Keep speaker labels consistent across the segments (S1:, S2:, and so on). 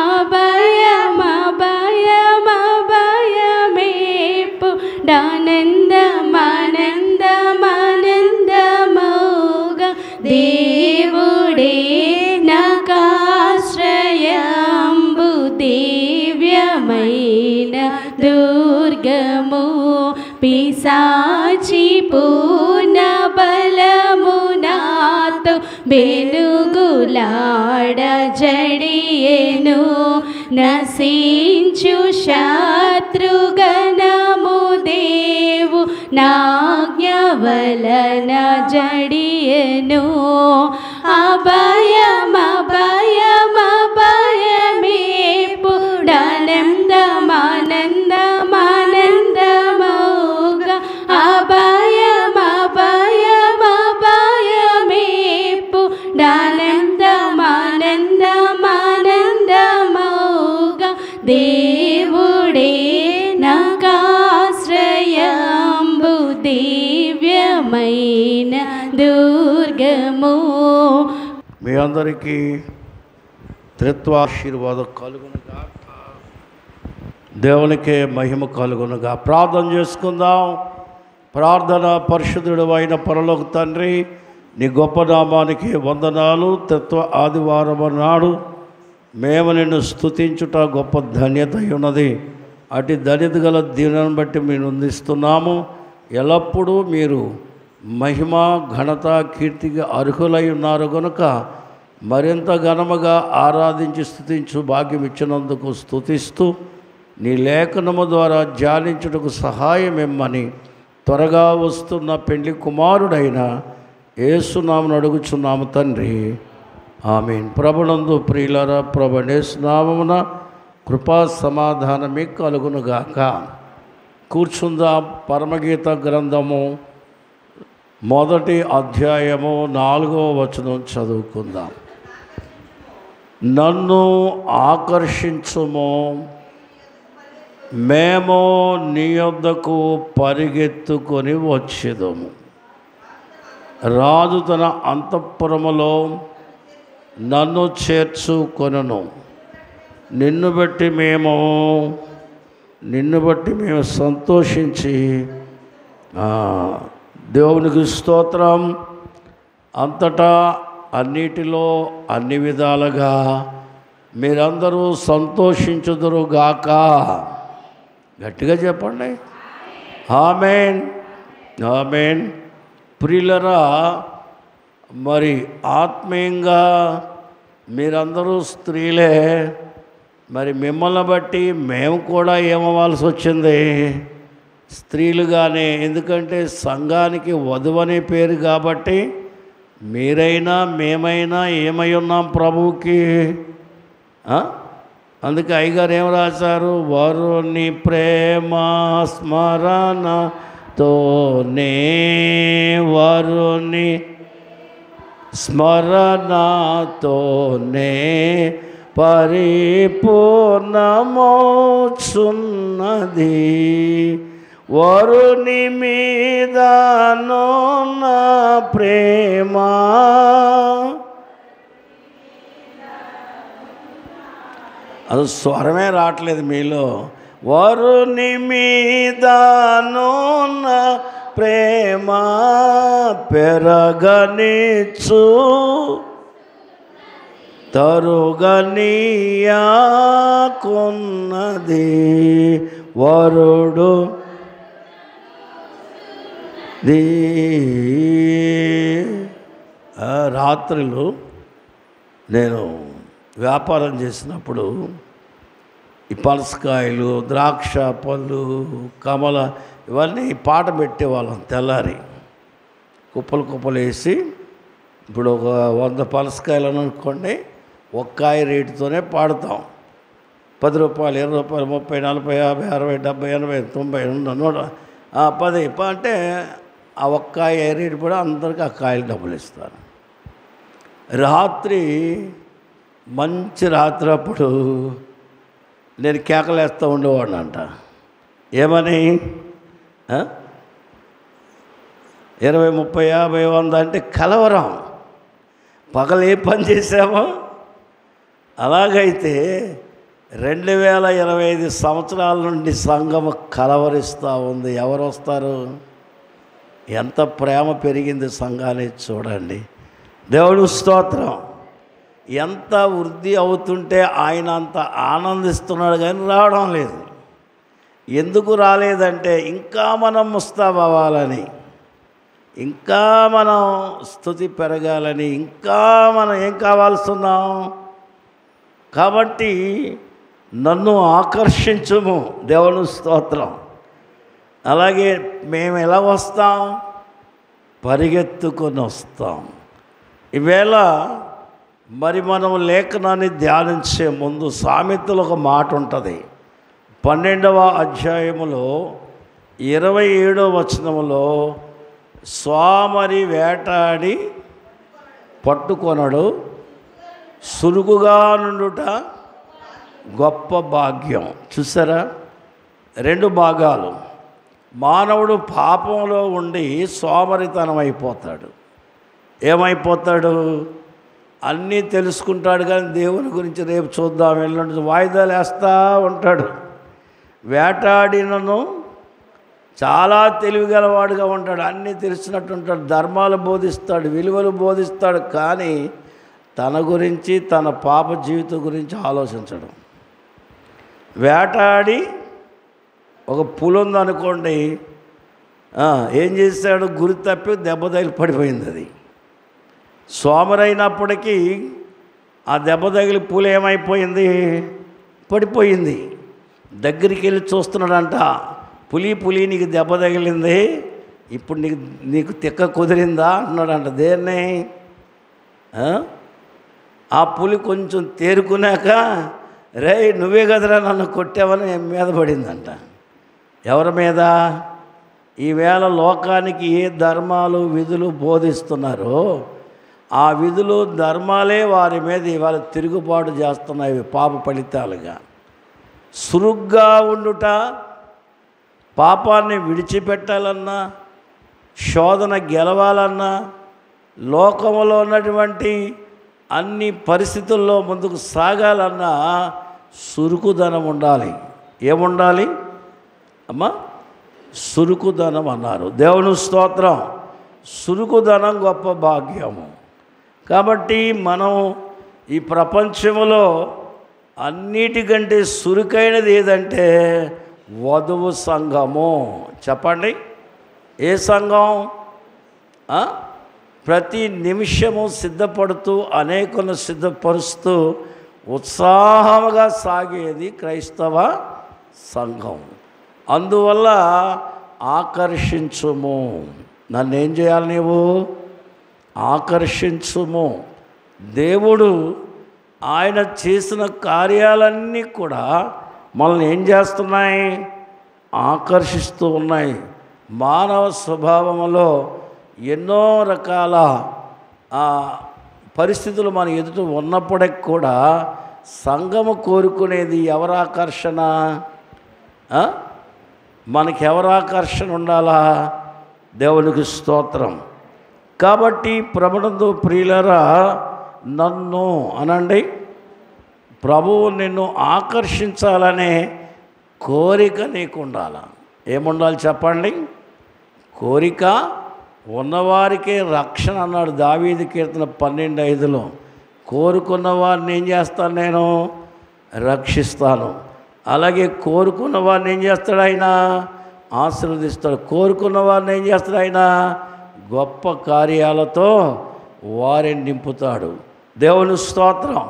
S1: అభయమభయమభయమేపుడానందమానందమానందమౌగా దేవుడే నాకాశ్రయంబు దివ్యమైన దుర్గము పిశాచి పూర్ణ బలము నాతో బెలుగులాడ జడియెను నశించు శత్రుగణము దేవు నాజ్ఞ వలన జడియెను అభయమభయమభయమేపుడానందమానందమానందమౌగా అభయమభయమభయమేపుడానందమానందమౌగా దేవుడే నాకాశ్రయంబు దివ్యమైన దుర్గము.
S2: మీ అందరికీ త్రిత్వాశీర్వాదం కలుగునుగా, దేవునికే మహిమ కలుగునుగా. ప్రార్థన చేసుకుందాం. ప్రార్థన. పరిశుద్ధుడు అయిన పరలోక తండ్రి, నీ గొప్ప నామానికి వందనాలు. త్రిత్వ ఆదివారం నాడు మేము నిన్ను స్తుతించుట గొప్ప ధన్యత ఉన్నది. అటు ధన్యత గల దీవెనను బట్టి మేము అందిస్తున్నాము. ఎల్లప్పుడూ మీరు మహిమ ఘనత కీర్తికి అర్హులై ఉన్నారు కనుక మరింత ఘనముగా ఆరాధించి స్తుతించు భాగ్యం ఇచ్చినందుకు స్తుతిస్తూ నీ లేఖనము ద్వారా ధ్యానించుటకు సహాయం ఇమ్మని త్వరగా వస్తున్న పెళ్లి కుమారుడైన యేసునామమున అడుగుచున్నాము తండ్రి, ఆమేన్. ప్రభునందు ప్రియులారా, ప్రభు యేసునామమున కృపా సమాధానమే కలుగునుగాక. కూర్చుందాం. పరమగీత గ్రంథము 1వ అధ్యాయము 4వ వచనం చదువుకుందాం. నన్ను ఆకర్షించుము, మేము నీ యొద్దకు పరిగెత్తుకొని వచ్చేదము. రాజు తన అంతఃపురములో నన్ను చేర్చుకొనును. నిన్ను బట్టి మేము సంతోషించి దేవునికి స్తోత్రం. అంతటా అన్నిటిలో అన్ని విధాలుగా మీరందరూ సంతోషించుదురుగాక. గట్టిగా చెప్పండి. ఆమేన్, ఆమేన్. ప్రియులరా, మరి ఆత్మీయంగా మీరందరూ స్త్రీలే. మరి మిమ్మల్ని బట్టి మేము కూడా ఏమవ్వాల్సి వచ్చింది స్త్రీలుగానే. ఎందుకంటే సంఘానికి వధువనే పేరు కాబట్టి మీరైనా మేమైనా ఏమై ఉన్నాం ప్రభువుకి. అందుకే అయ్యగారు ఏం రాశారు? వరుని ప్రేమ స్మరణతోనే, వరుని స్మరణతోనే పరిపూర్ణమౌచున్నది. వరుని మీదను నా ప్రేమ, అది స్వరమే రావట్లేదు మీలో. వరుని మీదను నా ప్రేమ పెరగనిచ్చు తరుగనీయాకున్నది. వరుడు రాత్రులు నేను వ్యాపారం చేసినప్పుడు ఈ పనసకాయలు, ద్రాక్ష పళ్ళు, కమల ఇవన్నీ పాట పెట్టేవాళ్ళం. తెల్లారి కుప్పలు కుప్పలు వేసి, ఇప్పుడు ఒక 100 పనసకాయలు అనుకోండి, ఒక్కాయ రేటుతోనే పాడుతాం. 10 రూపాయలు, 20 రూపాయలు, 30, 40, 50, 60, 70, 80, 90, 100, 10 అంటే ఆ ఒక్కాయ రేటు కూడా అందరికీ ఆ కాయలు డబ్బులు ఇస్తారు. రాత్రి మంచి రాత్రి అప్పుడు నేను కేకలేస్తూ ఉండేవాడిని అంట. ఏమని? 20, 30, 50, 100 అంటే కలవరం. పగలు ఏ పని చేసామో అలాగైతే 2025 సంవత్సరాల నుండి సంఘము కలవరిస్తూ ఉంది. ఎవరు వస్తారు? ఎంత ప్రేమ పెరిగింది సంఘానికి చూడండి. దేవుడు స్తోత్రం. ఎంత వృద్ధి అవుతుంటే ఆయన అంత ఆనందిస్తున్నాడు, కానీ రావడం లేదు. ఎందుకు రాలేదంటే ఇంకా మనం ముస్తాబవ్వాలని, ఇంకా మనం స్తుతి పెరగాలని, ఇంకా మనం ఏం కావాల్స్తున్నాం? కాబట్టి నన్ను ఆకర్షించుము. దేవుని స్తోత్రం. అలాగే మేము ఎలా వస్తాం? పరిగెత్తుకొని వస్తాం. ఈవేళ మరి మనం లేఖనాన్ని ధ్యానించే ముందు సామెతలు ఒక మాట ఉంటుంది. 12వ అధ్యాయములో 27వ వచనములో, స్వామరి వేటాడి పట్టుకొనడు, సులువుగా నుండుట గొప్ప భాగ్యం. చూసారా? 2 భాగాలు. మానవుడు పాపంలో ఉండి సోమరితనం అయిపోతాడు. ఏమైపోతాడు? అన్నీ తెలుసుకుంటాడు, కానీ దేవుని గురించి రేపు చూద్దాం, ఎల్లుండి వాయిదాలు వేస్తూ ఉంటాడు. వేటాడినను చాలా తెలివిగలవాడుగా ఉంటాడు, అన్నీ తెలిసినట్టు ఉంటాడు, ధర్మాలు బోధిస్తాడు, విలువలు బోధిస్తాడు, కానీ తన గురించి, తన పాప జీవితం గురించి ఆలోచించడం. వేటాడి ఒక పులి ఉందనుకోండి, ఏం చేశాడు? గురి తప్పి దెబ్బ తగిలి పడిపోయింది. అది సోమరైనప్పటికీ ఆ దెబ్బ తగిలి పులి ఏమైపోయింది? పడిపోయింది. దగ్గరికి వెళ్ళి చూస్తున్నాడంట, పులి నీకు దెబ్బ తగిలింది, ఇప్పుడు నీకు తిక్క కుదిరిందా అన్నాడంట. దేన్ని? ఆ పులి కొంచెం తేరుకున్నాక, రే నువ్వే కదరా నన్ను కొట్టావని మీద పడిందంట. ఎవరి మీద? ఈవేళ లోకానికి ఏ ధర్మాలు విధులు బోధిస్తున్నారో ఆ విధులు ధర్మాలే వారి మీద ఇవాళ తిరుగుబాటు చేస్తున్నాయి, పాప ఫలితాలుగా. సురుగ్గా ఉండుట, పాపాన్ని విడిచిపెట్టాలన్నా, శోధన గెలవాలన్నా, లోకంలో ఉన్నటువంటి అన్ని పరిస్థితుల్లో ముందుకు సాగాలన్నా సురుకుదనం ఉండాలి. ఏముండాలి అమ్మా? సురుకుదనం అన్నారు. దేవుని స్తోత్రం. సురుకుదనం గొప్ప భాగ్యము. కాబట్టి మనం ఈ ప్రపంచంలో అన్నిటికంటే సురుకైనది ఏదంటే వధువు సంఘము. చెప్పండి, ఏ సంఘం? ప్రతి నిమిషము సిద్ధపడుతూ, అనేకులను సిద్ధపరుస్తూ ఉత్సాహముగా సాగేది క్రైస్తవ సంఘం. అందువల్ల ఆకర్షించుము. నన్ను ఏం చేయాలి? నీవు ఆకర్షించుము. దేవుడు ఆయన చేసిన కార్యాలన్నీ కూడా మనల్ని ఏం చేస్తున్నాయి? ఆకర్షిస్తూ ఉన్నాయి. మానవ స్వభావంలో ఎన్నో రకాల పరిస్థితులు మన ఎదుట ఉన్నప్పటికి కూడా సంఘము కోరుకునేది ఎవరి ఆకర్షణ? మనకి ఎవరి ఆకర్షణ ఉండాలా? దేవునికి స్తోత్రం. కాబట్టి ప్రభునందు ప్రియులారా, నన్ను అనండి, ప్రభువు నిన్ను ఆకర్షించాలనే కోరిక నీకు ఉండాలి. ఏముండాలి చెప్పండి? కోరిక ఉన్నవారికే రక్షణ అన్నాడు దావీదు కీర్తన 12:5లో. కోరుకున్న వారిని ఏం చేస్తాను? నేను రక్షిస్తాను. అలాగే కోరుకున్న వారిని ఏం చేస్తాడు ఆయన? ఆశీర్వదిస్తాడు. కోరుకున్న వారిని ఏం చేస్తాడు ఆయన? గొప్ప కార్యాలతో వారిని నింపుతాడు. దేవుని స్తోత్రం.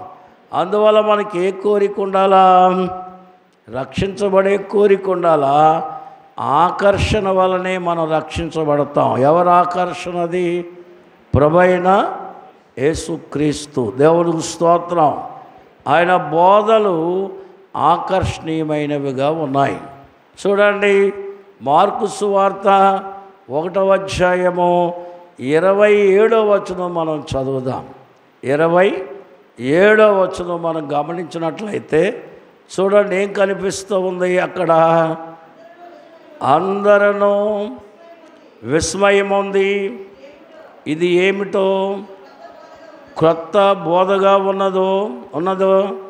S2: అందువల్ల మనకి ఏ కోరిక ఉండాలా? రక్షించబడే కోరిక ఉండాలా? ఆకర్షణ వలనే మనం రక్షించబడతాం. ఎవరి ఆకర్షణ అది? ప్రభువైన యేసుక్రీస్తు. దేవునికి స్తోత్రం. ఆయన బోధలు ఆకర్షణీయమైనవిగా ఉన్నాయి. చూడండి, మార్కు సువార్త 1వ అధ్యాయము 27వ వచనం మనం చదువుదాం. 27వ వచనం మనం గమనించినట్లయితే చూడండి ఏం కనిపిస్తూ ఉంది అక్కడ? అందరూ విస్మయం ఉంది. ఇది ఏమిటో? క్రొత్త బోధగా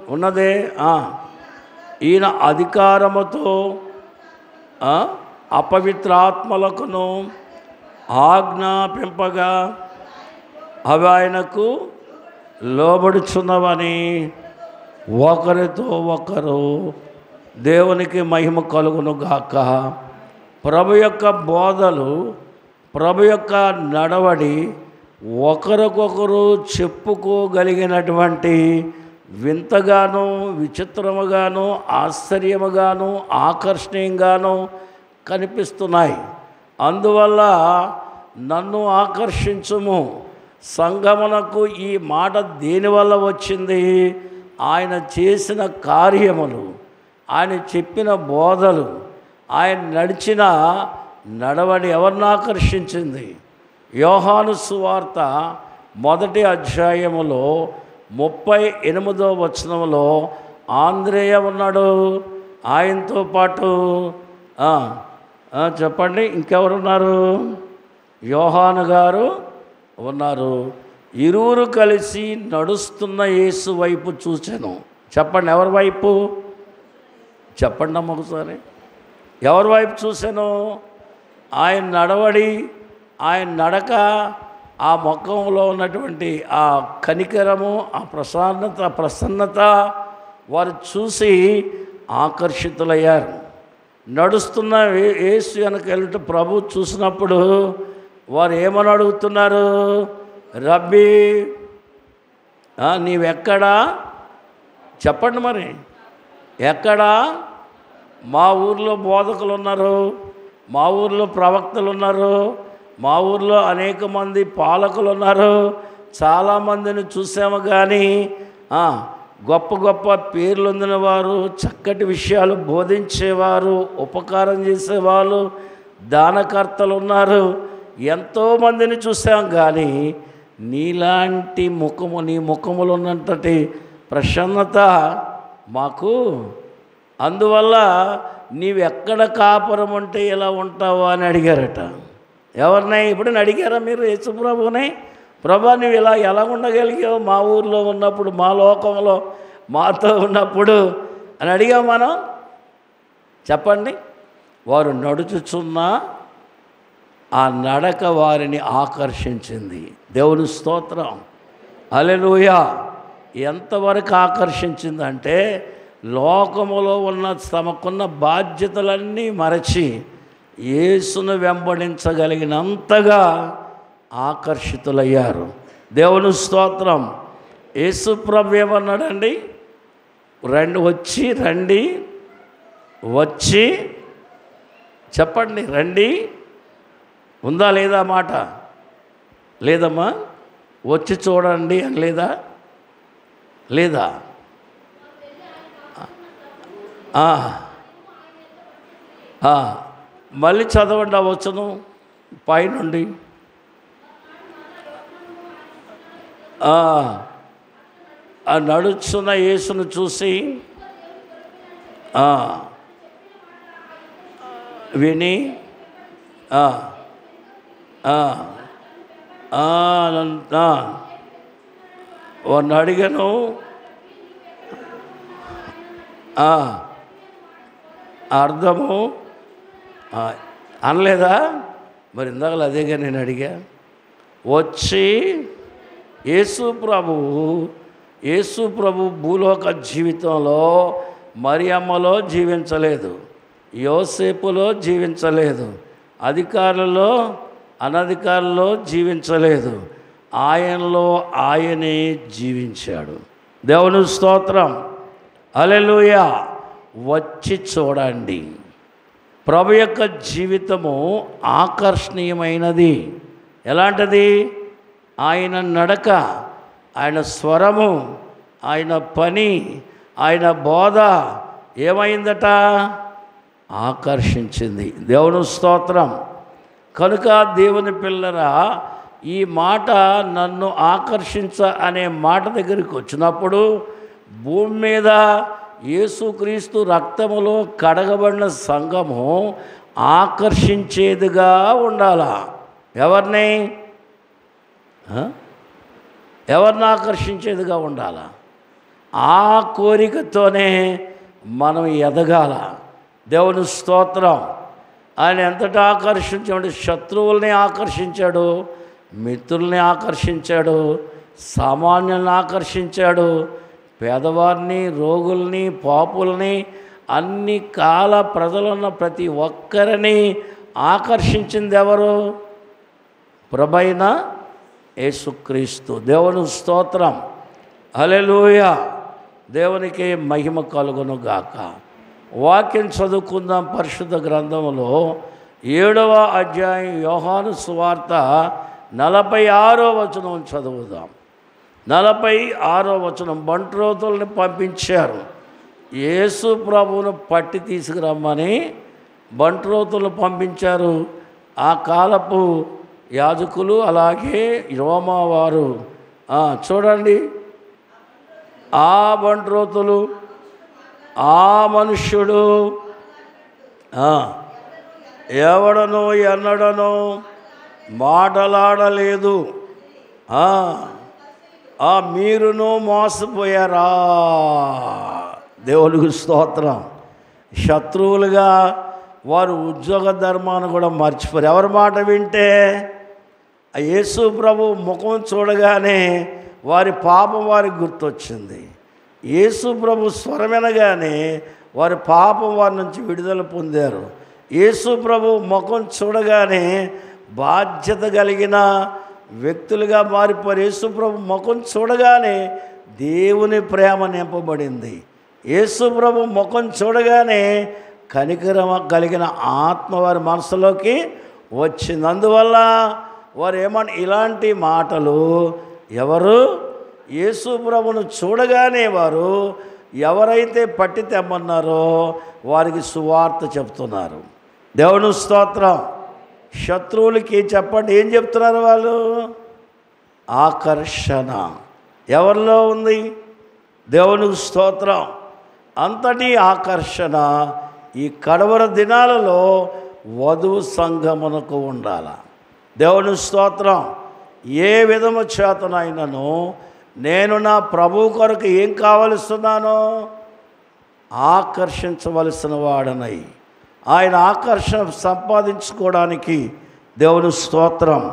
S2: ఉన్నదే. ఈయన అధికారముతో అపవిత్రాత్మలకును ఆజ్ఞాపింపగా అవి ఆయనకు లోబడుచున్నవని ఒకరితో ఒకరు దేవునికి మహిమ కలుగును గాక. ప్రభు యొక్క బోధలు, ప్రభు యొక్క నడవడి ఒకరికొకరు చెప్పుకోగలిగినటువంటి వింతగాను, విచిత్రముగాను, ఆశ్చర్యముగాను, ఆకర్షణీయంగాను కనిపిస్తున్నాయి. అందువల్ల నన్ను ఆకర్షించుము. సంగమునకు ఈ మాట దేనివల్ల వచ్చింది? ఆయన చేసిన కార్యములు, ఆయన చెప్పిన బోధలు, ఆయన నడిచిన నడవడి ఎవరిని ఆకర్షించింది? యోహాను సువార్త 1వ అధ్యాయములో 38వ వచనంలో ఆంద్రేయ ఉన్నాడు. ఆయనతో పాటు చెప్పండి, ఇంకెవరున్నారు? యోహాను గారు ఉన్నారు. ఇరువురు కలిసి నడుస్తున్న యేసు వైపు చూశాను. చెప్పండి, ఎవరి వైపు? చెప్పండి అమ్మ ఒకసారి. ఎవరి వైపు చూశాను? ఆయన నడవడి, ఆయన నడక, ఆ ముఖంలో ఉన్నటువంటి ఆ కనికరము, ఆ ప్రసన్నత వారు చూసి ఆకర్షితులయ్యారు. నడుస్తున్న యేసు వెనక వెళ్ళి ప్రభు చూసినప్పుడు వారు ఏమని అడుగుతున్నారు? రబ్బీ, నీవెక్కడా? చెప్పండి మరి, ఎక్కడా? మా ఊర్లో బోధకులు ఉన్నారు, మా ఊర్లో ప్రవక్తలు ఉన్నారు, మా ఊర్లో అనేక మంది పాలకులు ఉన్నారు, చాలామందిని చూసాము. కానీ గొప్ప గొప్ప పేర్లు పొందిన వారు, చక్కటి విషయాలు బోధించేవారు, ఉపకారం చేసేవాళ్ళు, దానకర్తలు ఉన్నారు, ఎంతోమందిని చూసాం. కానీ నీలాంటి ముఖము, నీ ముఖములో ఉన్నంతటి ప్రసన్నత మాకు, అందువల్ల నీవెక్కడ కాపురం ఉంటే ఇలా ఉంటావా అని అడిగారట. ఎవరినై? ఇప్పుడు అడిగారా మీరు యేసు ప్రభువుని? ప్రభా, నువ్వు ఇలా ఎలా ఉండగలిగావు మా ఊర్లో ఉన్నప్పుడు, మా లోకంలో మాతో ఉన్నప్పుడు అని అడిగాం మనం? చెప్పండి. వారు నడుచుచున్న ఆ నడక వారిని ఆకర్షించింది. దేవుని స్తోత్రం, హల్లెలూయా. ఎంతవరకు ఆకర్షించిందంటే లోకములో ఉన్న తమకున్న బాధ్యతలన్నీ మరచి యేసును వెంబడించగలిగినంతగా ఆకర్షితులయ్యారు. దేవుని స్తోత్రం. యేసు ప్రభు ఏమన్నాడండి? రండి వచ్చి చెప్పండి, రండి. ఉందా లేదా మాట? లేదమ్మా. వచ్చి చూడండి అని లేదా? మళ్ళీ చదవండి ఆ వచనం పైనుండి. ఆ నడుచున్న యేసును చూసి విని వాడిని అడిగాను, అర్థము అనలేదా? మరి ఇందాక అదేగా నేను అడిగా. వచ్చి యేసు ప్రభు భూలోక జీవితంలో మరియమ్మలో జీవించలేదు, యోసేపులో జీవించలేదు, అధికారులలో అనధికారులలో జీవించలేదు. ఆయనలో ఆయనే జీవించాడు. దేవుని స్తోత్రం, హల్లెలూయా. వచ్చి చూడండి. ప్రభు యొక్క జీవితము ఆకర్షణీయమైనది. ఎలాంటిది? ఆయన నడక, ఆయన స్వరము, ఆయన పని, ఆయన బోధ ఏమైందట? ఆకర్షించింది. దేవుని స్తోత్రం. కనుక దేవుని పిల్లరా, ఈ మాట నన్ను ఆకర్షించ అనే మాట దగ్గరికి వచ్చినప్పుడు భూమి మీద యేసుక్రీస్తు రక్తములో కడగబడిన సంఘము ఆకర్షించేదిగా ఉండాలా? ఎవరిని? ఎవరిని ఆకర్షించేదిగా ఉండాలా. ఆ కోరికతోనే మనం ఎదగాల. దేవుని స్తోత్రం. ఆయన ఎంతటా ఆకర్షించాడు, శత్రువుల్ని ఆకర్షించాడు, మిత్రుల్ని ఆకర్షించాడు, సామాన్యుల్ని ఆకర్షించాడు, పేదవారిని, రోగుల్ని, పాపుల్ని, అన్ని కాల ప్రజలున్న ప్రతి ఒక్కరిని ఆకర్షించింది ఎవరు? ప్రభైన యేసుక్రీస్తు. దేవుని స్తోత్రం. హల్లెలూయా. దేవునికి మహిమ కలుగును గాక. వాక్యం చదువుకుందాం. పరిశుద్ధ గ్రంథంలో 7వ అధ్యాయం యోహాను సువార్త 46వ వచనం చదువుదాం. 46వ వచనం. బంట్రోతుల్ని పంపించారు. యేసు ప్రభువును పట్టి తీసుకురమ్మని బంట్రోతులను పంపించారు. ఆ కాలపు యాజకులు అలాగే రోమావారు. చూడండి, ఆ బంట్రోతులు, ఆ మనుష్యుడు ఎవడనో ఎన్నడనో మాటలాడలేదు. మీరును మోసపోయారా? దేవునికి స్తోత్రం. శత్రువులుగా వారు ఉద్యోగ ధర్మాన్ని కూడా మర్చిపోయారు. ఎవరి మాట వింటే యేసు ప్రభు ముఖం చూడగానే వారి పాపం వారికి గుర్తొచ్చింది. యేసు ప్రభు స్వరం వినగానే వారి పాపం వారి నుంచి విడుదల పొందారు. యేసు ప్రభు ముఖం చూడగానే బాధ్యత కలిగిన వ్యక్తులుగా మారిపోయారు. యేసు ప్రభు ముఖం చూడగానే దేవుని ప్రేమ నింపబడింది. యేసు ప్రభు ముఖం చూడగానే కనికరం కలిగిన ఆత్మ వారి మనసులోకి వచ్చింది. అందువల్ల వారు ఇలాంటి మాటలు ఎవరు? యేసు ప్రభును చూడగానే వారు ఎవరైతే పట్టి తెమ్మన్నారో వారికి సువార్త చెప్తున్నారు. దేవుని స్తోత్రం. శత్రువులకి చెప్పండి, ఏం చెప్తున్నారు వాళ్ళు? ఆకర్షణ ఎవరిలో ఉంది? దేవునికి స్తోత్రం. అంతటి ఆకర్షణ ఈ కడవర దినాలలో వధువు సంఘమునకు ఉండాల. దేవుని స్తోత్రం. ఏ విధము చేతనైనను నేను నా ప్రభు కొరకు ఏం కావలస్తున్నానో ఆకర్షించవలసిన వాడనై ఆయన ఆకర్షణ సంపాదించుకోవడానికి దేవుని స్తోత్రం.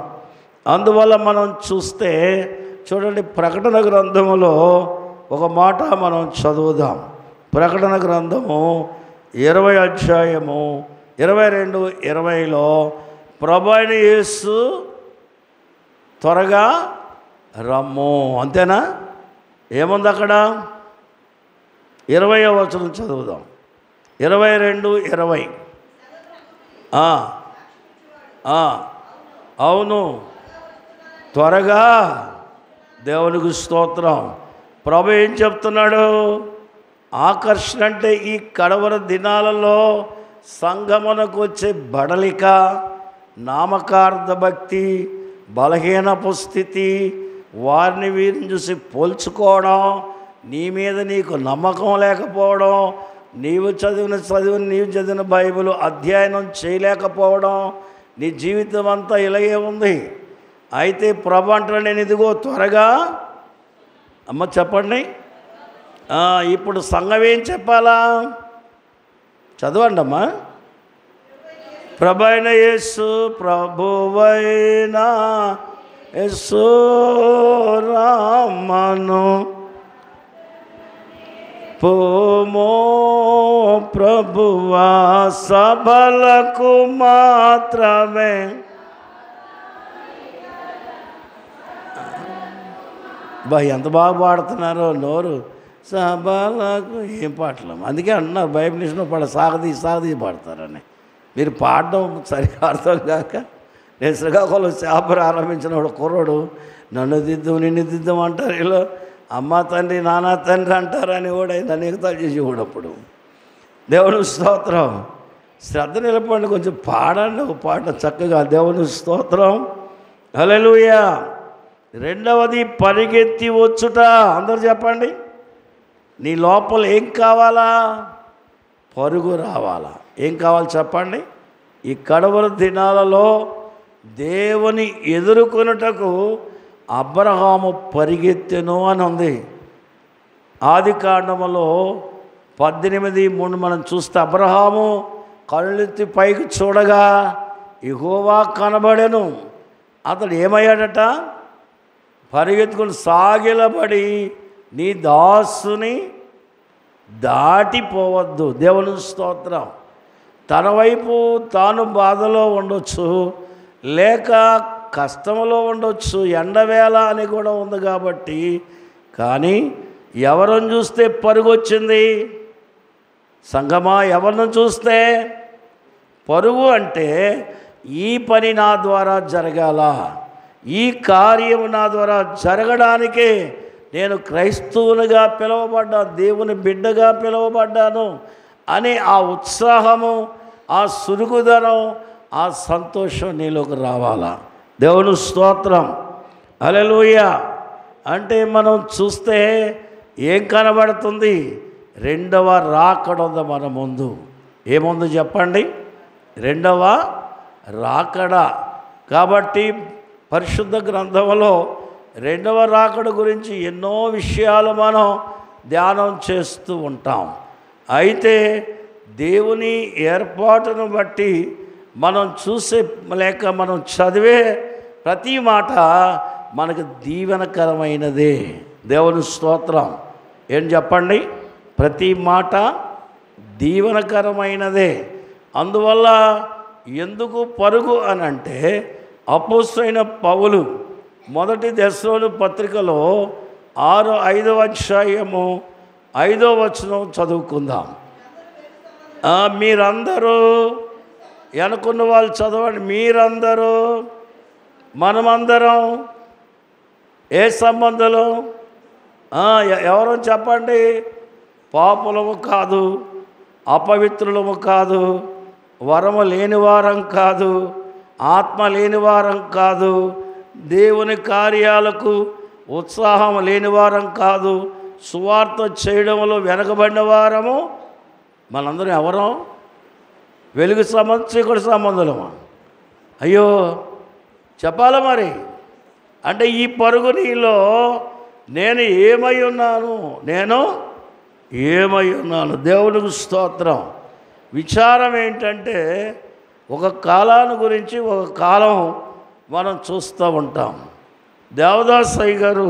S2: అందువల్ల మనం చూస్తే చూడండి, ప్రకటన గ్రంథములో ఒక మాట మనం చదువుదాం. ప్రకటన గ్రంథము 20వ అధ్యాయము 22, 20లో ప్రభు అయిన యేసు త్వరగా రమ్ము. అంతేనా? ఏముంది అక్కడ? 20వ వచనం చదువుదాం. 22, 20. అవును, త్వరగా. దేవునికి స్తోత్రం. ప్రభు ఏం చెప్తున్నాడు? ఆకర్షణ అంటే ఈ కడవర దినాలలో సంగమునకు వచ్చే బడలిక, నామకార్థ భక్తి, బలహీనపు స్థితి, వారిని వీరిని చూసి పోల్చుకోవడం, నీ మీద నీకు నమ్మకం లేకపోవడం, నీవు చదివిన బైబిల్ అధ్యయనం చేయలేకపోవడం, నీ జీవితం అంతా ఇలాగే ఉంది. అయితే ప్రభు అంటాడు, నేను ఇదిగో త్వరగా. అమ్మ చెప్పండి. ఇప్పుడు సంఘం ఏం చెప్పాలా? చదవండి అమ్మా. ప్రభువైన యేసు, ప్రభువైన యేసు రామను పోమో ప్రభువా సభలకు మాత్రమే. ఎంత బాగా పాడుతున్నారో నోరు. సభలకు ఏం పాటలు. అందుకే అంటున్నారు బైబిల్ ఇష్టం సాగదీ పాడతారని. మీరు పాడడం సరిగా అర్థం కాక, నేను శ్రీకాకుళం చేప ఆరంభించిన వాడు కుర్రోడు, నన్ను దిద్దాం నిన్ను దిద్దాం అంటారు, ఇలా అమ్మ తండ్రి నాన్న తండ్రి అంటారని కూడా నన్ను ఎగతాలు చేసి కూడప్పుడు. దేవుని స్తోత్రం. శ్రద్ధ నిలపండి, కొంచెం పాడండి ఒక పాట చక్కగా. దేవుని స్తోత్రం. హల్లెలూయా. రెండవది పరిగెత్తి వచ్చుట. అందరూ చెప్పండి. నీ లోపల ఏం కావాలా? పరుగు రావాలా? ఏం కావాలి చెప్పండి? ఈ కడవర దినాలలో దేవుని ఎదుర్కొనుటకు అబ్రహాము పరిగెత్తెను అని ఉంది. ఆది కాండములో 18:3 మనం చూస్తే అబ్రహాము కళ్ళెత్తి పైకి చూడగా యెహోవా కనబడెను. అతడు ఏమయ్యాడట? పరిగెత్తుకుని సాగిలబడి నీ దాసుని దాటిపోవద్దు. దేవుని స్తోత్రం. తన వైపు తాను బాధలో ఉండొచ్చు, లేక కష్టంలో ఉండొచ్చు, ఎండవేళ అని కూడా ఉంది కాబట్టి, కానీ ఎవరిని చూస్తే పరుగొచ్చింది? సంగమా, ఎవరిని చూస్తే పరుగు? అంటే ఈ పని నా ద్వారా జరగాల, ఈ కార్యము నా ద్వారా జరగడానికే నేను క్రైస్తవునిగా పిలువబడ్డాను, దేవుని బిడ్డగా పిలువబడ్డాను అనే ఆ ఉత్సాహము, ఆ సురుగుదనం, ఆ సంతోషం నీలోకి రావాలా. దేవుని స్తోత్రం. హల్లెలూయా. అంటే మనం చూస్తే ఏం కనబడుతుంది? రెండవ రాకడ ఉంది మన ముందు. ఏముంది చెప్పండి? రెండవ రాకడ. కాబట్టి పరిశుద్ధ గ్రంథంలో రెండవ రాకడ గురించి ఎన్నో విషయాలు మనం ధ్యానం చేస్తూ ఉంటాం. అయితే దేవుని ఏర్పాటును బట్టి మనం చూసే లేక మనం చదివే ప్రతి మాట మనకు దీవెనకరమైనదే. దేవుని స్తోత్రం. ఏం చెప్పండి? ప్రతి మాట దీవెనకరమైనదే. అందువల్ల ఎందుకు పరుగు అని అంటే, అపోస్తలుడైన పౌలు మొదటి దెస్సలోని పత్రికలో 5వ అధ్యాయము 5వ వచనం చదువుకుందాం. మీరందరూ అనుకున్న వాళ్ళు చదవండి. మీరందరూ, మనమందరం ఏ సంబంధంలో? ఎవరో చెప్పండి. పాపులము కాదు, అపవిత్రులము కాదు, వరము లేనివారం కాదు, ఆత్మ లేనివారం కాదు, దేవుని కార్యాలకు ఉత్సాహం లేనివారం కాదు, సువార్త చేయడంలో వెనకబడిన వారము. మనందరం ఎవరం? వెలుగు సంబంధం, చీకటి సంబంధులమా? అయ్యో చెప్పాలా మరి. అంటే ఈ పరుగు నీలో నేను ఏమై ఉన్నాను? నేను ఏమై ఉన్నాను? దేవునికి స్తోత్రం. విచారం ఏంటంటే, ఒక కాలాన్ని గురించి ఒక కాలం మనం చూస్తూ ఉంటాం. దేవదాసయ్య గారు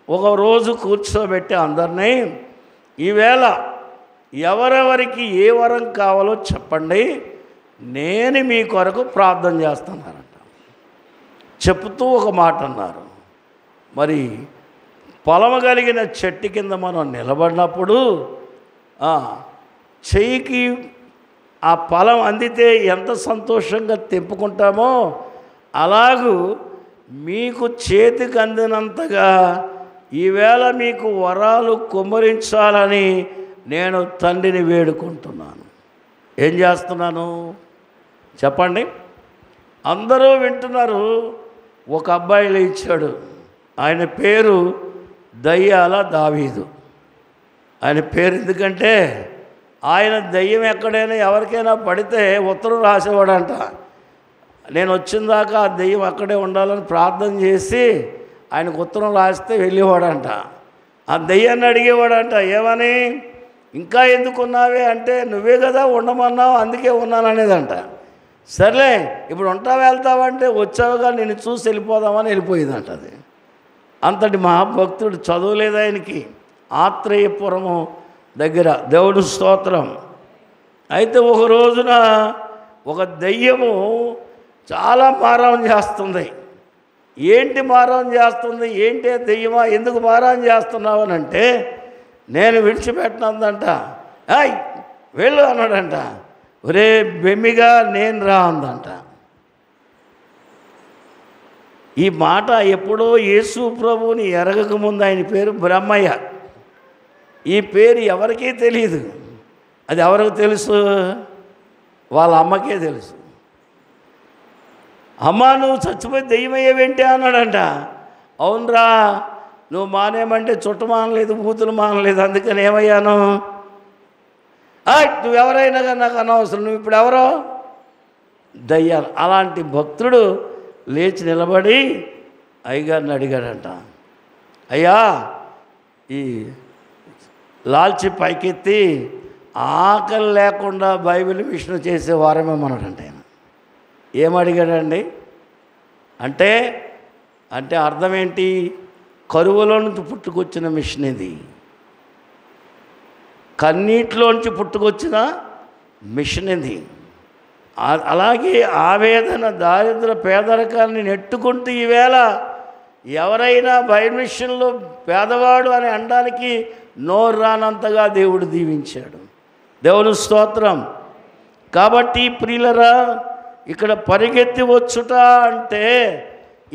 S2: ఒకరోజు కూర్చోబెట్టి అందరినీ, ఈవేళ ఎవరెవరికి ఏ వరం కావాలో చెప్పండి, నేను మీ కొరకు ప్రార్థన చేస్తున్నానంట. చెప్తూ ఒక మాట అన్నారు. మరి పొలము కలిగిన చెట్టు కింద మనం నిలబడినప్పుడు చెయ్యికి ఆ ఫలం అందితే ఎంత సంతోషంగా తెంపుకుంటామో, అలాగూ మీకు చేతికి అందినంతగా ఈవేళ మీకు వరాలు కుమ్మరించాలని నేను తండ్రిని వేడుకుంటున్నాను. ఏం చేస్తున్నాను చెప్పండి? అందరూ వింటున్నారు. ఒక అబ్బాయి లేచాడు. ఆయన పేరు దయ్యాల దావీదు. ఆయన పేరు ఎందుకంటే, ఆయన దయ్యం ఎక్కడైనా ఎవరికైనా పడితే ఉత్తరం రాసేవాడంట. నేను వచ్చిన దాకా ఆ దయ్యం అక్కడే ఉండాలని ప్రార్థన చేసి ఆయనకు ఉత్తరం రాస్తే వెళ్ళేవాడంట. ఆ దయ్యాన్ని అడిగేవాడంట, ఏమని? ఇంకా ఎందుకున్నావే అంటే, నువ్వే కదా ఉండమన్నావు, అందుకే ఉన్నాను అనేదంట. సర్లే ఇప్పుడు ఉంటావు వెళ్తావంటే, వచ్చావుగా నిన్ను చూసి వెళ్ళిపోదామని వెళ్ళిపోయిందంట. అది అంతటి మహాభక్తుడు. చదువులేదు ఆయనకి. ఆత్రేయపురము దగ్గర. దేవుడు స్తోత్రం. అయితే ఒక రోజున ఒక దెయ్యము చాలా మారం చేస్తుంది. ఏంటి మారం చేస్తుంది? ఏంటి దెయ్యమా, ఎందుకు మారం చేస్తున్నావు అని అంటే, నేను విడిచిపెట్టినందంట. వెళ్ళు అన్నాడంట. ఒరే బెమ్మిగా నేను రా అందంట. ఈ మాట ఎప్పుడో యేసు ప్రభువుని ఎరగకముందు ఆయన పేరు బ్రహ్మయ్య. ఈ పేరు ఎవరికీ తెలియదు. అది ఎవరికి తెలుసు? వాళ్ళ అమ్మకే తెలుసు. అమ్మ నువ్వు చచ్చిపోయి దెయ్యమయ్యేవేంటి అన్నాడంట. అవునరా, నువ్వు మానేమంటే చుట్ట మానలేదు, బూతులు మానలేదు, అందుకని ఏమయ్యాను. నువ్వెవరైనా కానీ నాకు అనవసరం, నువ్వు ఇప్పుడు ఎవరో? దయ్యాలు. అలాంటి భక్తుడు లేచి నిలబడి అయ్యగారిని అడిగాడంట, అయ్యా ఈ లాల్చి పైకెత్తి ఆకలి లేకుండా బైబిల్ మిషన్ చేసే వారమేమన్నాడంట ఆయన. ఏమడిగాడండి అంటే అంటే అర్థం ఏంటి? కరువులో నుంచి పుట్టుకొచ్చిన మిషన్ ఇది, కన్నీటిలోంచి పుట్టుకొచ్చిన మిషన్ ఇది. అలాగే ఆవేదన, దారిద్ర, పేదరికాన్ని నెట్టుకుంటూ ఈవేళ ఎవరైనా బైబిల్ మిషన్లో పేదవాడు అని అనడానికి నోరు రానంతగా దేవుడు దీవించాడు. దేవుని స్తోత్రం. కాబట్టి ప్రియులరా, ఇక్కడ పరిగెత్తి వచ్చుట అంటే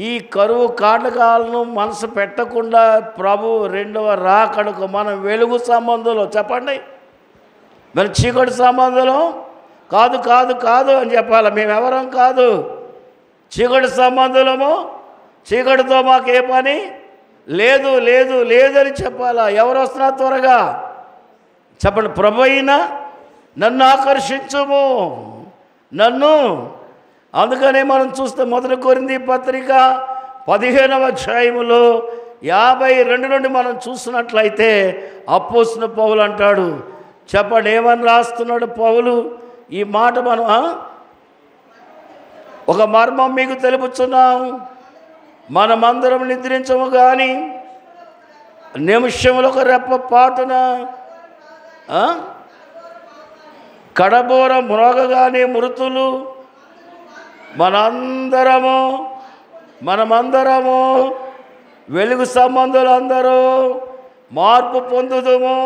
S2: ఈ కరువు కాటకాలను మనసు పెట్టకుండా ప్రభు రెండవ రాకడకు మనం వెలుగు సంబంధంలో, చెప్పండి, మరి చీకటి సంబంధంలో కాదు కాదు కాదు అని చెప్పాలి. మేమెవరం కాదు, చీకటి సంబంధులము, చీకటితో మాకే పని లేదు లేదు లేదని చెప్పాలా. ఎవరు వస్తున్నారు త్వరగా చెప్పండి. ప్రభు అయినా నన్ను ఆకర్షించుము, నన్ను. అందుకనే మనం చూస్తే 1 కొరింథీ పత్రిక 15వ అధ్యాయములో 52 నుండి మనం చూసినట్లయితే అపోస్తలుడైన పౌలు అంటాడు, చెప్పండి ఏమని రాస్తున్నాడు పౌలు ఈ మాట? మనం ఒక మర్మం మీకు తెలుపుచున్నాం, మనమందరం నిద్రించము కానీ నిమిషంలో ఒక రెప్ప పాటున కడబోర మ్రోగగానే మృతులు మనమందరము వెలుగు సంబంధులందరూ మార్పు పొందుదుము,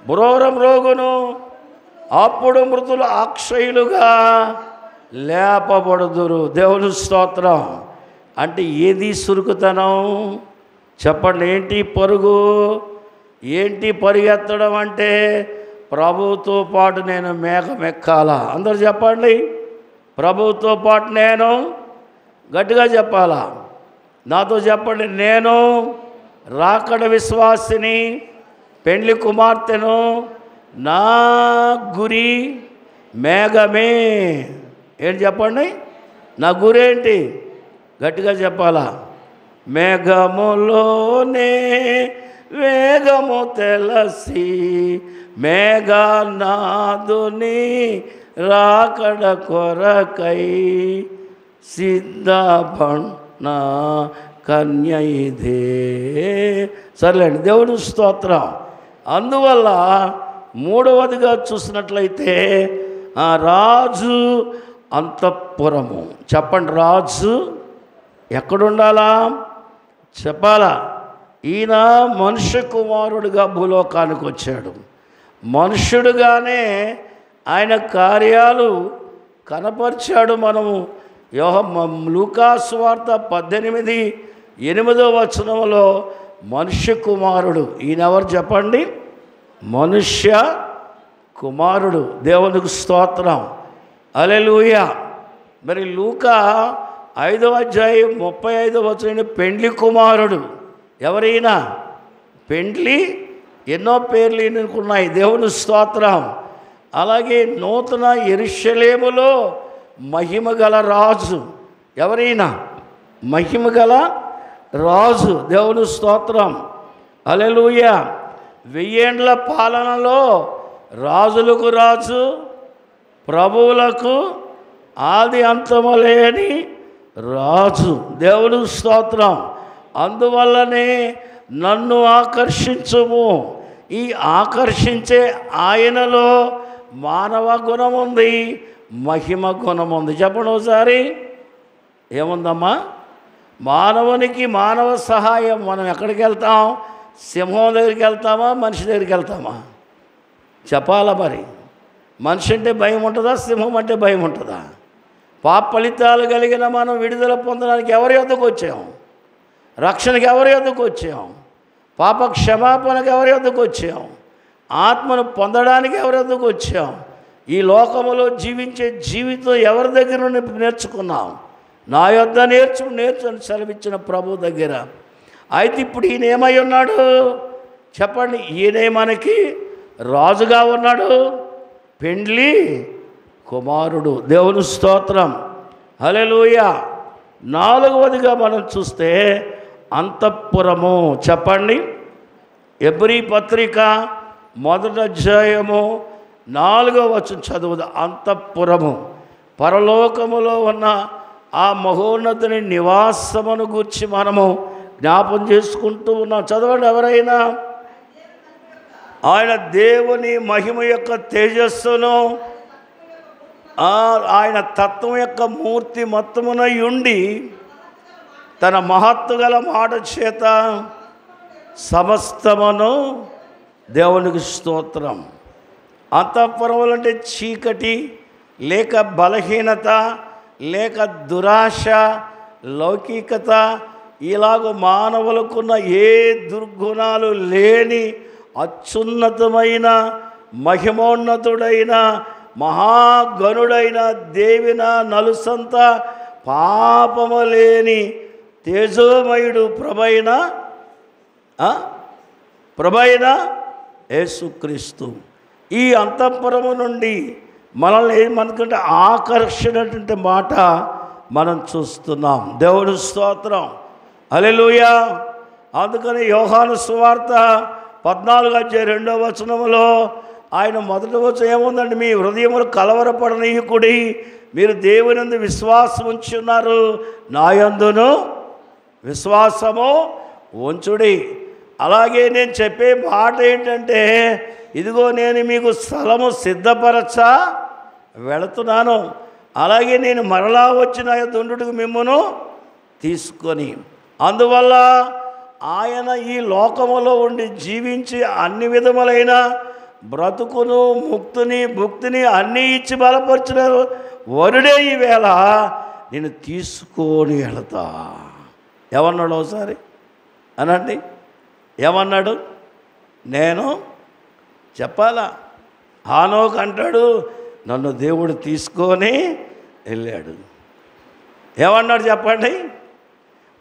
S2: బ్రోరం రోగును, అప్పుడు మృతులు అక్షయులుగా లేపబడుదురు. దేవుని స్తోత్రం. అంటే ఏది సురుకుతనం? చెప్పండి. ఏంటి పరుగు, ఏంటి పరిగెత్తడం అంటే ప్రభువుతో పాటు నేను మేఘం ఎక్కాలా. అందరూ చెప్పండి, ప్రభువుతో పాటు నేను, గట్టిగా చెప్పాలా, నాతో చెప్పండి, నేను రాకడ విశ్వాసిని, పెండ్లి కుమార్తెను, నా గురి మేఘమే. ఏంటి చెప్పండి, నా గురి ఏంటి? గట్టిగా చెప్పాలా, మేఘములోనే వేగము తెలసి మేఘనాదుని రాకడ కొరకై సిద్ధపణ కన్య ఇదే. సర్లేండి, దేవుని స్తోత్రం. అందువల్ల మూడవదిగా చూసినట్లయితే రాజు అంతఃపురము. చెప్పండి, రాజు ఎక్కడుండాలా చెప్పాలా. ఈయన మనుష్య కుమారుడిగా భూలోకానికి వచ్చాడు. మనుష్యుడుగానే ఆయన కార్యాలు కనపరిచాడు. మనము లూకా సువార్త 18:8 వచనంలో మనుష్య కుమారుడు, ఈయన ఎవరు చెప్పండి? మనుష్య కుమారుడు. దేవునికి స్తోత్రం, హల్లెలూయా. మరి లూకా 5వ అధ్యాయం 35వ వచనం పెండ్లి కుమారుడు. ఎవరైనా పెండ్లి ఎన్నో పేర్లు ఎన్నుకున్నాయి. దేవుని స్తోత్రం. అలాగే నూతన యెరూషలేములో మహిమగల రాజు. ఎవరైనా మహిమగల రాజు. దేవుని స్తోత్రం, హల్లెలూయా. 1000 ఏండ్ల పాలనలో రాజులకు రాజు, ప్రభువులకు ఆది అంతము లేని రాజు. దేవుని స్తోత్రం. అందువల్లనే నన్ను ఆకర్షించుము. ఈ ఆకర్షించే ఆయనలో మానవ గుణం ఉంది, మహిమ గుణం ఉంది. చెప్పండి ఒకసారి, ఏముందమ్మా? మానవునికి మానవ సహాయం. మనం ఎక్కడికి వెళ్తాం? సింహం దగ్గరికి వెళ్తామా, మనిషి దగ్గరికి వెళ్తామా? చెప్పాలా మరి. మనిషి అంటే భయం ఉంటుందా, సింహం అంటే భయం ఉంటుందా? పాప ఫలితాలు కలిగిన మనం విడుదల పొందడానికి ఎవరి వద్దకు వచ్చాం? రక్షణకి ఎవరి వద్దకు వచ్చాం? పాప క్షమాపణకు ఎవరి వద్దకు వచ్చాం? ఆత్మను పొందడానికి ఎవరి వద్దకు వచ్చాం? ఈ లోకములో జీవించే జీవితం ఎవరి దగ్గర నుండి నేర్చుకున్నాం? నా యొద్ద నేర్చుని సెలవిచ్చిన ప్రభు దగ్గర. అయితే ఇప్పుడు ఈయన ఏమై ఉన్నాడు చెప్పండి? ఈయనే మనకి రాజుగా ఉన్నాడు, పెండ్లి కుమారుడు. దేవుని స్తోత్రం, హల్లెలూయా. నాలుగవదిగా మనం చూస్తే అంతఃపురము. చెప్పండి. ఎబ్రీ పత్రిక 1వ అధ్యాయము 4వ వచనం చదువుదా. అంతఃపురము పరలోకములో ఉన్న ఆ మహోన్నతుని నివాసమును గూర్చి మనము జ్ఞాపం చేసుకుంటూ ఉన్నాం. చదవండి ఎవరైనా. ఆయన దేవుని మహిమ యొక్క తేజస్సును, ఆయన తత్వం యొక్క మూర్తి మొత్తమునై ఉండి తన మహత్తు గల మాట చేత సమస్తమును దేవునికి స్తోత్రం. అంతఃపురములు అంటే చీకటి, లేక బలహీనత, లేక దురాశ, లౌకికత, ఇలాగ మానవులకున్న ఏ దుర్గుణాలు లేని అత్యున్నతమైన మహిమోన్నతుడైన మహాగణుడైన దేవిన నలుసంత పాపము లేని తేజోమయుడు ప్రభైన యేసుక్రీస్తు ఈ అంతఃపురము నుండి మనల్ని ఏమనుకుంటే ఆకర్షణటువంటి మాట మనం చూస్తున్నాం. దేవుడు స్తోత్రం. హల్లెలూయా. అందుకని యోహాను సువార్త 14వ అధ్యాయం 2వ వచనములో ఆయన మొదటి వచనం ఏముందండి? మీ హృదయములు కలవరపడనీయకుడి, మీరు దేవుని విశ్వాసం ఉంచి ఉన్నారు, నా యందును విశ్వాసము ఉంచుడి. అలాగే నేను చెప్పే మాట ఏంటంటే, ఇదిగో నేను మీకు స్థలము సిద్ధపరచ వెళుతున్నాను, అలాగే నేను మరలా వచ్చిన దుండుకు మిమ్మును తీసుకొని. అందువల్ల ఆయన ఈ లోకములో ఉండి జీవించి అన్ని విధములైన బ్రతుకును, ముక్తిని, భుక్తిని అన్నీ ఇచ్చి బలపరిచిన వరుడే ఈవేళ నేను తీసుకొని వెళతా. ఏమన్నాడు ఒకసారి అనండి? ఏమన్నాడు? నేను చెప్పాలా? హానోకు అంటాడు, నన్ను దేవుడు తీసుకొని వెళ్ళాడు. ఏమన్నాడు చెప్పండి?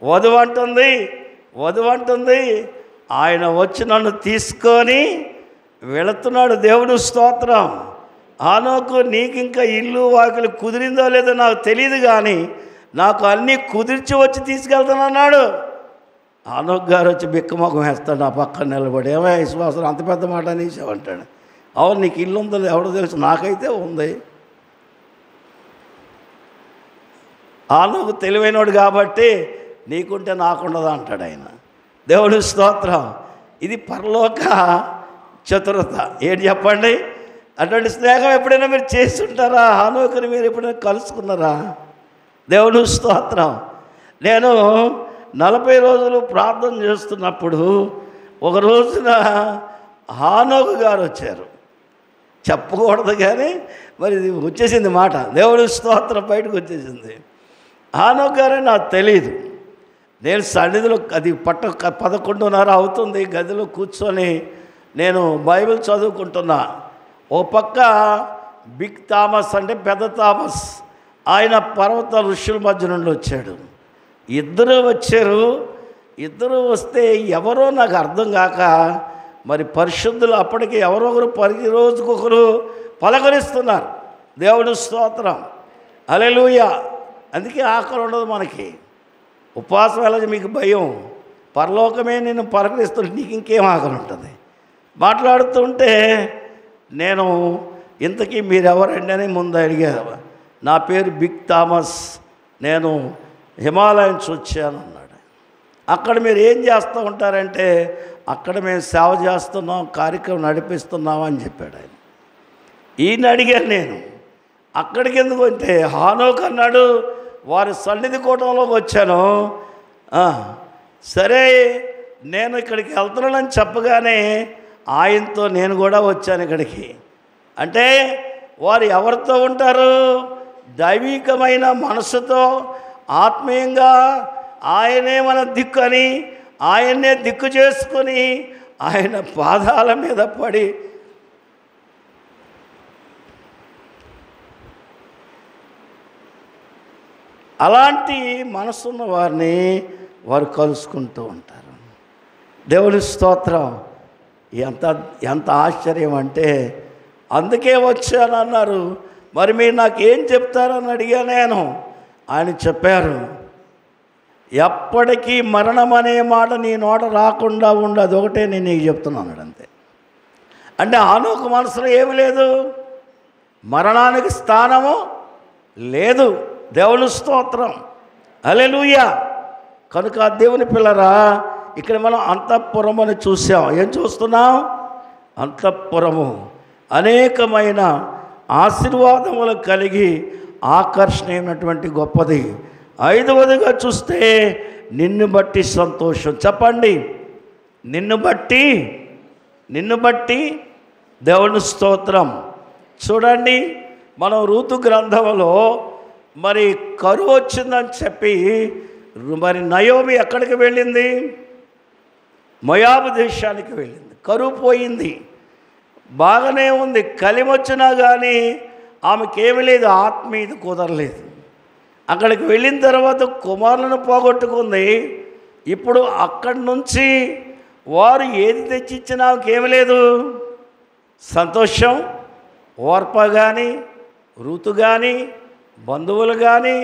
S2: వధువు అంటుంది ఆయన వచ్చి నన్ను తీసుకొని వెళుతున్నాడు. దేవుడు స్తోత్రం. హానోకు, నీకు ఇంకా ఇల్లు వాకిలు కుదిరిందో లేదో నాకు తెలియదు, కానీ నాకు అన్నీ కుదిర్చి వచ్చి తీసుకెళ్తానన్నాడు. హానోకు గారు వచ్చి బిక్కమొఖం వేస్తాడు నా పక్కన నిలబడి. ఏమో విశ్వాసం అంత పెద్ద మాట అనేసావంటాడు. అవును, నీకు ఇల్లు ఉందో ఎవడో తెలుసు, నాకైతే ఉంది. హానోకు తెలివైనవాడు కాబట్టి నీకుంటే నాకుండదా అంటాడు ఆయన. దేవుడు స్తోత్రం. ఇది పరలోక చతురత. ఏంటి చెప్పండి? అటువంటి స్నేహం ఎప్పుడైనా మీరు చేసి ఉంటారా? హానోకుని మీరు ఎప్పుడైనా కలుసుకున్నారా? దేవుడు స్తోత్రం. నేను 40 రోజులు ప్రార్థన చేస్తున్నప్పుడు ఒక రోజున హానోకు గారు వచ్చారు. చెప్పకూడదు కానీ మరి ఇది వచ్చేసింది మాట. దేవుడు స్తోత్రం, బయటకు వచ్చేసింది. హానోకు గారే నాకు తెలియదు. నేను సన్నిధిలో అది 11:30 అవుతుంది, గదిలో కూర్చొని నేను బైబిల్ చదువుకుంటున్నా. ఓ పక్క బిగ్ థామస్ అంటే పెద్ద థామస్, ఆయన పర్వత ఋషుల మధ్య నుండి వచ్చాడు. ఇద్దరు వచ్చారు. ఇద్దరు వస్తే ఎవరో నాకు అర్థం కాక, మరి పరిశుద్ధులు అప్పటికి ఎవరో ఒకరు రోజుకొకరు పలకరిస్తున్నారు. దేవుడు స్తోత్రం. హల్లెలూయా. అందుకే ఆకలి ఉండదు మనకి. ఉపవాసం ఎలా మీకు భయం, పరలోకమే నేను పలకరిస్తుంటే నీకు ఇంకేం ఆకలి ఉంటుంది. మాట్లాడుతుంటే నేను ఇంతకీ మీరెవరండి అని ముందు అడిగారు. నా పేరు బిగ్ థామస్, నేను హిమాలయన్స్ వచ్చాను అన్నాడు. అక్కడ మీరు ఏం చేస్తూ ఉంటారంటే, అక్కడ మేము సేవ చేస్తున్నాం, కార్యక్రమం నడిపిస్తున్నాం అని చెప్పాడు ఆయన. ఈయన అడిగాను నేను, అక్కడికి ఎందుకు అంటే, హానోకు అన్నాడు వారి సన్నిధి కూటంలోకి వచ్చాను. సరే నేను ఇక్కడికి వెళ్తున్నానని చెప్పగానే ఆయనతో నేను కూడా వచ్చాను ఇక్కడికి. అంటే వారు ఎవరితో ఉంటారు? దైవికమైన మనసుతో, ఆత్మీయంగా ఆయనే మన దిక్కు అని ఆయన్నే దిక్కు చేసుకొని ఆయన పాదాల మీద పడి అలాంటి మనసున్న వారిని వారు కలుసుకుంటూ ఉంటారు. దేవుని స్తోత్రం. ఎంత ఆశ్చర్యం అంటే, అందుకే వచ్చానన్నారు. మరి మీరు నాకేం చెప్తారని అడిగా నేను. ఆయన చెప్పారు, ఎప్పటికీ మరణం అనే మాట నీ నోట రాకుండా ఉండదు, ఒకటే నేను నీకు చెప్తున్నాను అంతే. అంటే హానోకు మనసులో ఏమి లేదు, మరణానికి స్థానము లేదు. దేవుని స్తోత్రం, హల్లెలూయా. కనుక దేవుని పిల్లరా, ఇక్కడ మనం అంతఃపురం అని చూసాం. ఏం చూస్తున్నాం? అంతఃపురము అనేకమైన ఆశీర్వాదములు కలిగి ఆకర్షణీయమైనటువంటి గొప్పది. 5వదిగా చూస్తే నిన్ను బట్టి సంతోషం. చెప్పండి, నిన్ను బట్టి దేవుని స్తోత్రం. చూడండి, మనం రూతు గ్రంథంలో మరి కరువు వచ్చిందని చెప్పి మరి నయోమి ఎక్కడికి వెళ్ళింది? మోయాబు దేశానికి వెళ్ళింది. కరువు పోయింది, బాగానే ఉంది. కలిమొచ్చినా కానీ ఆమెకేమీ లేదు, ఆత్మీయత కుదరలేదు. అక్కడికి వెళ్ళిన తర్వాత కుమారులను పోగొట్టుకుంది. ఇప్పుడు అక్కడి నుంచి వారు ఏది తెచ్చిచ్చినా ఆమెకేమీ లేదు, సంతోషం. ఓర్ప కానీ, ఋతు కానీ, బంధువులు కానీ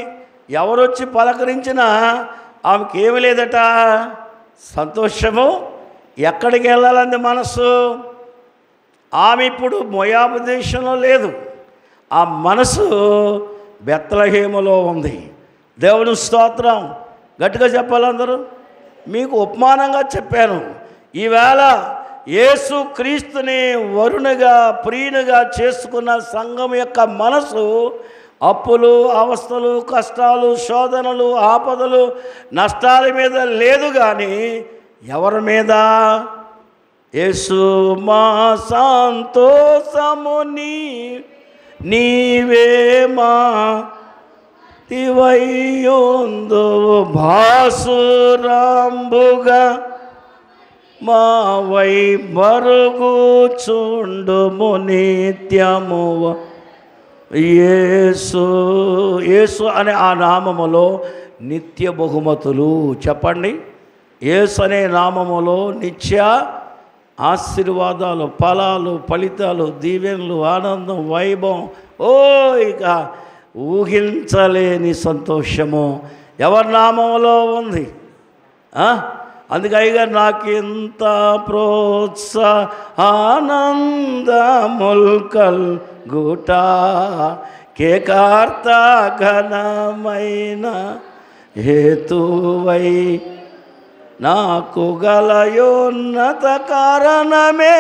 S2: ఎవరొచ్చి పలకరించినా ఆమెకేమీ లేదట, సంతోషము. ఎక్కడికి వెళ్ళాలంది మనసు? ఆమె ఇప్పుడు మోయాబు దేశంలో లేదు, ఆ మనసు బెత్లెహేములో ఉంది. దేవుని స్తోత్రం. గట్టిగా చెప్పాలందరూ. మీకు ఉపమానంగా చెప్పాను. ఈవేళ యేసు క్రీస్తుని వరునిగా ప్రియునిగా చేసుకున్న సంఘం యొక్క మనసు అప్పులు, అవస్థలు, కష్టాలు, శోధనలు, ఆపదలు, నష్టాల మీద లేదు కానీ ఎవరి మీద? యేసు మా సంతోషము నీవే మా తివయ్యుందు భాసురాంబుగా మా వై మరుగుచుండుము నిత్యము. యేసు అనే ఆ నామములో నిత్య బహుమతులు. చెప్పండి, యేసు అనే నామములో నిత్య ఆశీర్వాదాలు, ఫలాలు, ఫలితాలు, దీవెనలు, ఆనందం, వైభవం, ఇక ఊహించలేని సంతోషము ఎవరి నామములో ఉంది? అందుకే అయ్యగారు నాకు ఎంత ప్రోత్సాహానందముల్ కల్గుట కేకార్త ఘనమైన హేతువై నాకు గలయోన్నత కారణమే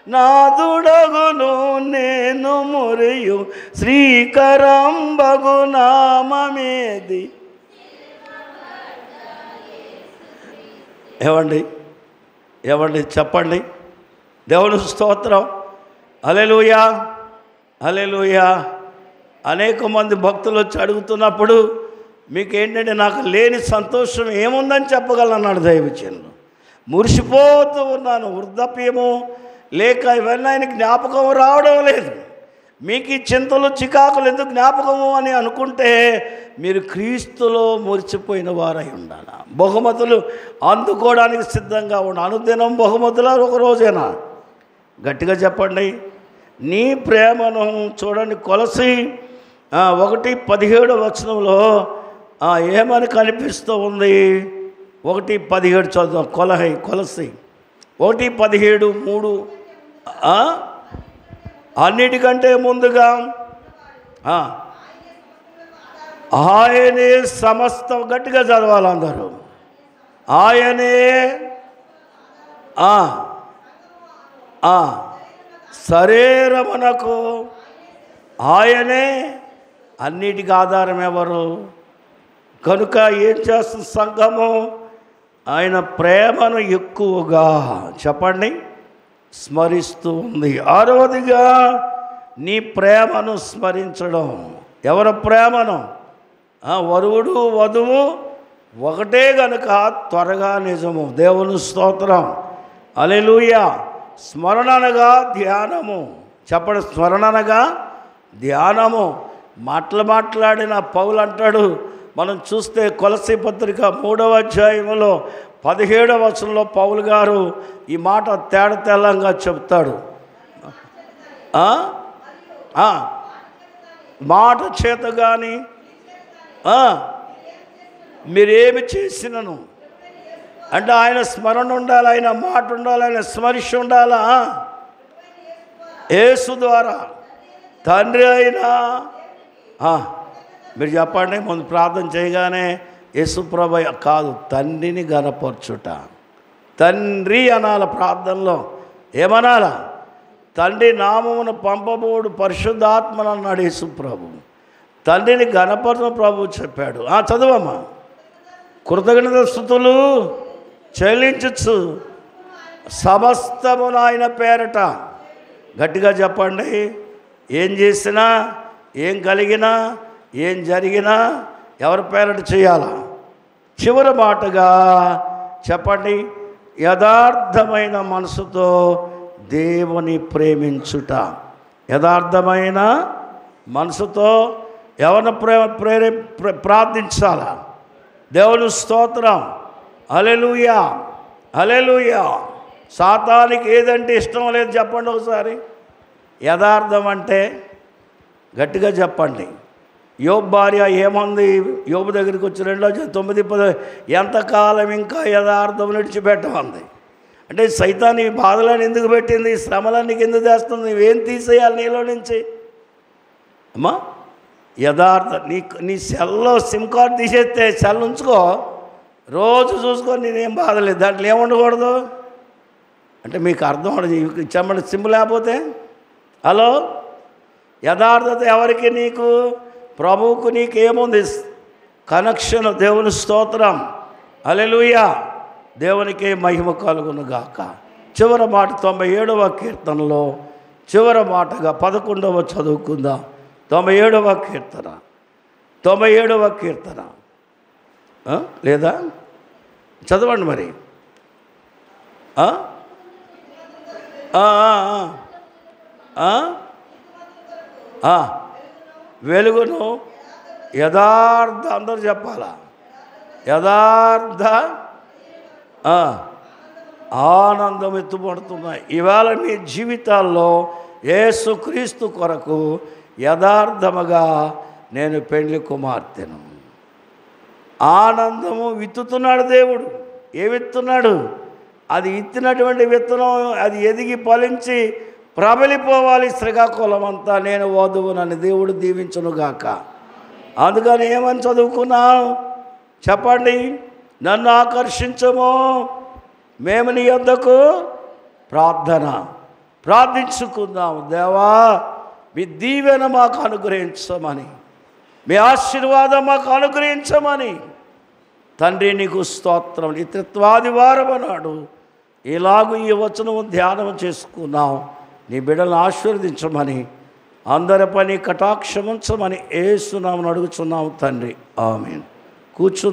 S2: నాదుడగును నేను మురియు శ్రీకరంబగు నామమేది. ఏవండి చెప్పండి. దేవుని స్తోత్రం, హల్లెలూయా, హల్లెలూయా. అనేక మంది భక్తులు వచ్చి అడుగుతున్నప్పుడు మీకేంటంటే నాకు లేని సంతోషం ఏముందని చెప్పగలన్నాడు దైవజనుడు. మురిసిపోతూ ఉన్నాను, వృద్ధాప్యము లేక ఇవన్నీ ఆయన జ్ఞాపకం రావడం లేదు. మీకు ఈ చింతలు చికాకులు ఎందుకు జ్ఞాపకము అని అనుకుంటే మీరు క్రీస్తులో మురిచిపోయిన వారై ఉండాలి. బహుమతులు అందుకోవడానికి సిద్ధంగా ఉండాలి. అనుదినం బహుమతులు ఒక రోజేనా? గట్టిగా చెప్పండి. నీ ప్రేమను చూడండి. కొలసి 1:17 ఏమని కనిపిస్తూ ఉంది? 1:17 చదువు. కొలసి 1:17 అన్నిటికంటే ముందుగా ఆయనే సమస్త, గట్టిగా చదవాలి అందరూ. ఆయనే శరీరమునకు, ఆయనే అన్నిటికీ ఆధారం. ఎవరు? కనుక ఏం చేస్తుంది సంఘము? ఆయన ప్రేమను ఎక్కువగా చెప్పండి స్మరిస్తూ ఉంది. 6వదిగా నీ ప్రేమను స్మరించడం. ఎవరి ప్రేమను? వరువుడు వధువు ఒకటే గనుక త్వరగా నిజము. దేవుని స్తోత్రం, హల్లెలూయా. స్మరణనగా ధ్యానము. చెప్పండి, స్మరణనగా ధ్యానము. మాట్లాడిన పౌలు అంటాడు, మనం చూస్తే కొలసీ పత్రిక 3వ అధ్యాయంలో 17వ వచనంలో పౌలు గారు ఈ మాట తేటతెల్లంగా చెప్తాడు. మాట చేత కానీ మీరేమి చేసినను అంటే ఆయన స్మరణ ఉండాలి, ఆయన మాట ఉండాలి, ఆయన స్మరిష ఉండాలా. యేసు ద్వారా తండ్రి అయినా మీరు చెప్పండి, ముందు ప్రార్థన చేయగానే యేసు ప్రభు కాదు, తండ్రిని గనపరచుట. తండ్రి అనాల ప్రార్థనలో ఏమనాలా? తండ్రి నామమును పంపబోడు పరిశుద్ధాత్మను అన్నాడు యేసు ప్రభు. తండ్రిని గణపరచు ప్రభు చెప్పాడు. చదువమ్మా. కృతజ్ఞత స్తుతులు చెల్లించచ్చు సమస్తమును ఆయన పేరట. గట్టిగా చెప్పండి. ఏం చేసినా, ఏం కలిగినా, ఏం జరిగినా ఎవరి పేరట చేయాలా? చివరి మాటగా చెప్పండి, యథార్థమైన మనసుతో దేవుని ప్రేమించుట. యథార్థమైన మనసుతో ఎవరిని ప్రార్థించాలా? దేవుని స్తోత్రం. హల్లెలూయా, హల్లెలూయా. సాతానికి ఏదంటే ఇష్టం లేదు చెప్పండి ఒకసారి. యథార్థం అంటే గట్టిగా చెప్పండి. యోబు భార్య ఏమంది? యోబు దగ్గరికి వచ్చి 2:9-10 ఎంతకాలం ఇంకా యథార్థం విడిచిపెట్టమంది. అంటే సైతాన్ ఈ బాధలను ఎందుకు పెట్టింది? ఈ శ్రమలన్నీ ఎందుకు చేస్తుంది? నువ్వేం తీసేయాలి నీలో నుంచి? అమ్మా, నీ సెల్లో సిమ్ కార్డు తీసేస్తే సెల్ ఉంచుకో, రోజు చూసుకో, నేనేం బాధలేదు, దాంట్లో ఏముండకూడదు అంటే మీకు అర్థం ఉండదు. చెప్పండి, సిమ్ లేకపోతే. హలో, యథార్థత ఎవరికి? నీకు, ప్రభువుకు నీకేముంది కనెక్షన్? దేవుని స్తోత్రం. హల్లెలూయా. దేవునికే మహిమ కలుగును గాక. చివరి మాట 97వ కీర్తనలో చివరి మాటగా 11వ చదువుకుందాం. 97వ కీర్తన, 97వ కీర్తన లేదా చదవండి మరి. వెలుగును యథార్థ, అందరూ చెప్పాలా? యథార్థ ఆనందం ఎత్తుపడుతున్నాయి. ఇవాళ మీ జీవితాల్లో యేసుక్రీస్తు కొరకు యథార్థముగా నేను పెళ్లి కుమార్తెను. ఆనందము విత్తుతున్నాడు దేవుడు. ఏ విత్తున్నాడు? అది విత్తినటువంటి విత్తనం అది ఎదిగి ఫలించి ప్రబలిపోవాలి. శ్రీకాకుళం అంతా నేను వధువునని దేవుడు దీవించునుగాక. అందుకని ఏమని చదువుకున్నాం చెప్పండి? నన్ను ఆకర్షించము, మేము నీ యొద్దకు ప్రార్థించుకుందాం. దేవా, మీ దీవెన మాకు అనుగ్రహించమని, మీ ఆశీర్వాదం మాకు అనుగ్రహించమని. తండ్రి నీకు స్తోత్రం. ఈ త్రిత్వాదివారం నాడు ఇలాగూ ఈ వచనం ధ్యానం చేసుకున్నాం. నీ బిడ్డలను ఆశీర్వదించమని, అందరి పని కటాక్షముంచమని యేసు నామమున అడుగుచున్నాము తండ్రి. ఆమేన్. కూర్చు.